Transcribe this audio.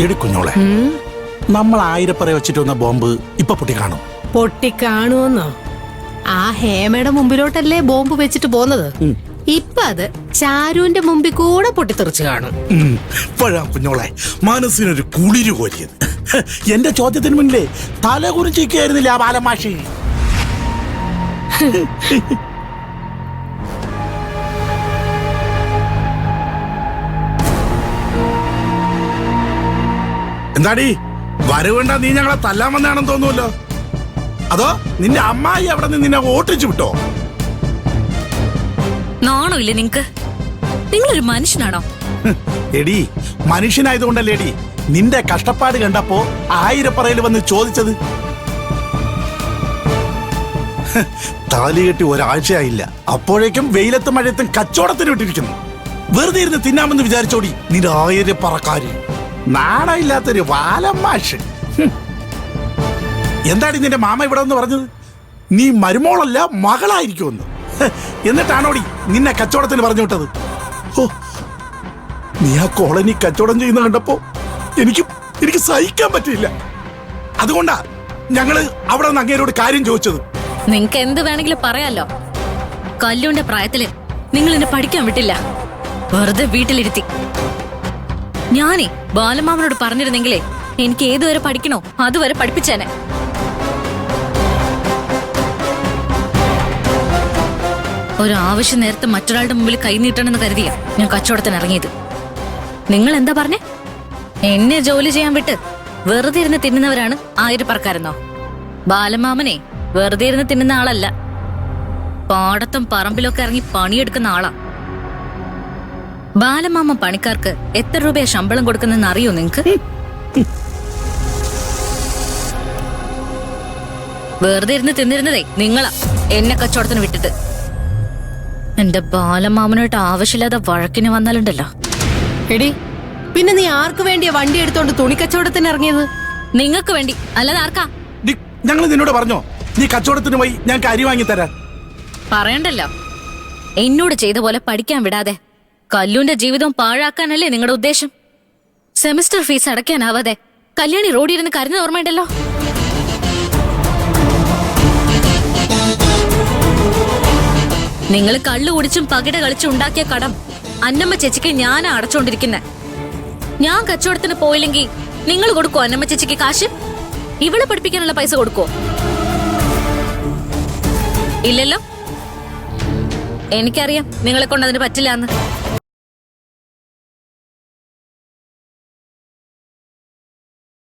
എടുക്കുഞ്ഞോളെ, നമ്മൾ 1000 പറ വെച്ചിട്ട് വന്ന ബോംബ് ഇപ്പൊ പൊട്ടിക്കാണും. പൊട്ടിക്കാണുവെന്നോ? ആ ഹേമയുടെ മുമ്പിലോട്ടല്ലേ ബോംബ് വെച്ചിട്ട് പോന്നത്. ഇപ്പൊ അത് ചാരുവിന്റെ മുമ്പിൽ കൂടെ പൊട്ടിത്തെറിച്ച് കാണും. ഇപ്പോഴാ കുഞ്ഞോളെ മനസ്സിനൊരു കുളിരു കോരിയത്. എന്റെ ചോദ്യത്തിന് മുന്നിലേ തല കുറിച്ചിരിക്കുകയായിരുന്നില്ല ആ ബാലമാഷി. എന്താടി വരവേണ്ട, നീ ഞങ്ങളെ തല്ലാൻ വന്നാണെന്ന് തോന്നുമല്ലോ. അതോ നിന്റെ അമ്മായി അവിടെ നിന്ന് നിന്നെ ഓട്ടിച്ചു വിട്ടോ? നാണോ ഇല്ലേ നിങ്ങക്ക്? നിങ്ങളൊരു മനുഷ്യനാണോ? എടി, മനുഷ്യനായതുകൊണ്ടല്ലേ എടി നിന്റെ കഷ്ടപ്പാട് കണ്ടപ്പോ 1000 പറയിൽ വന്ന് ചോദിച്ചത്. താലി കെട്ടി ഒരാഴ്ചയായില്ല, അപ്പോഴേക്കും വെയിലത്തും മഴയത്തും കച്ചവടത്തിന് വിട്ടിരിക്കുന്നു. വെറുതെ ഇരുന്ന് തിന്നാമെന്ന് വിചാരിച്ചോടി നിന്റെ 1000 പറക്കാര്. നാണമില്ലാത്തൊരു വാലമാഷ്. എന്താടി നിന്റെ മാമ ഇവിടെ എന്ന് പറഞ്ഞത്? നീ മരുമോളല്ല മകളായിരിക്കുമെന്ന്. എന്നിട്ടാണോടി നിന്നെ കച്ചവടത്തിന് പറഞ്ഞു വിട്ടത്? ഓ, നീ ആ കോളനി കച്ചവടം ചെയ്യുന്ന കണ്ടപ്പോ എനിക്ക് സഹിക്കാൻ പറ്റില്ല. അതുകൊണ്ടാ ഞങ്ങള് അവിടെ നിന്ന് അങ്ങേരോട് കാര്യം ചോദിച്ചത്. നിങ്ങക്ക് എന്ത് വേണമെങ്കിലും പറയാലോ. കല്ലുവിന്റെ പ്രായത്തില് നിങ്ങൾ എന്നെ പഠിക്കാൻ വിട്ടില്ല, വെറുതെ വീട്ടിലിരുത്തി. ഞാനേ ബാലമാമനോട് പറഞ്ഞിരുന്നെങ്കിലേ എനിക്ക് ഏതുവരെ പഠിക്കണോ അതുവരെ പഠിപ്പിച്ചേനെ. ഒരു ആവശ്യം നേരത്തെ മറ്റൊരാളുടെ മുമ്പിൽ കൈ നീട്ടണമെന്ന് കരുതിയാ ഞാൻ കച്ചവടത്തിന് ഇറങ്ങിയത്. നിങ്ങൾ എന്താ പറഞ്ഞേ? എന്നെ ജോലി ചെയ്യാൻ വിട്ട് വെറുതെ ഇരുന്ന് തിന്നുന്നവരാണ് 1000 പറക്കാരെന്നോ? ബാലമാമനെ വെറുതെ ഇരുന്ന് തിന്നുന്ന ആളല്ല, പാടത്തും പറമ്പിലൊക്കെ ഇറങ്ങി പണിയെടുക്കുന്ന ആളാ. ബാലമാമ പണിക്കാർക്ക് എത്ര രൂപയാ ശമ്പളം കൊടുക്കുന്നെന്ന് അറിയോ നിങ്ങക്ക്? വെറുതെ ഇരുന്ന് തിന്നിരുന്നതേ നിങ്ങളാ എന്നെ കച്ചവടത്തിന് വിട്ടിട്ട്. എന്റെ ബാലമാമനായിട്ട് ആവശ്യമില്ലാതെ വഴക്കിന് വന്നാലുണ്ടല്ലോ. എടി, പിന്നെ നീ ആർക്ക് വേണ്ടിയാ വണ്ടി എടുത്തോണ്ട് തുണിക്കച്ചവടത്തിന് ഇറങ്ങിയത്? നിങ്ങൾക്ക് വേണ്ടി, അല്ലാതെ ആർക്കാ? ഞങ്ങൾ നിന്നോട് പറഞ്ഞോ നീ കച്ചവടത്തിന് പോയി ഞങ്ങൾക്ക് അരി വാങ്ങി തരാൻ? പറയണ്ടല്ലോ. എന്നോട് ചെയ്ത പോലെ പഠിക്കാൻ വിടാതെ കല്ലുവിന്റെ ജീവിതം പാഴാക്കാനല്ലേ നിങ്ങളുടെ ഉദ്ദേശം? സെമിസ്റ്റർ ഫീസ് അടയ്ക്കാനാവാതെ കല്യാണി റോഡിരുന്ന് കരഞ്ഞ ഓർമ്മയുണ്ടല്ലോ. നിങ്ങൾ കള്ളു കുടിച്ചും പകിട കളിച്ചും ഉണ്ടാക്കിയ കടം അന്നമ്മ ചേച്ചിക്ക് ഞാനാ അടച്ചോണ്ടിരിക്കുന്നെ. ഞാൻ കച്ചവടത്തിന് പോയില്ലെങ്കിൽ നിങ്ങൾ കൊടുക്കോ അന്നമ്മ ചേച്ചിക്ക് കാശ്? ഇവളെ പഠിപ്പിക്കാനുള്ള പൈസ കൊടുക്കോ? ഇല്ലല്ലോ. എനിക്കറിയാം നിങ്ങളെ കൊണ്ട് അതിന് പറ്റില്ല എന്ന്.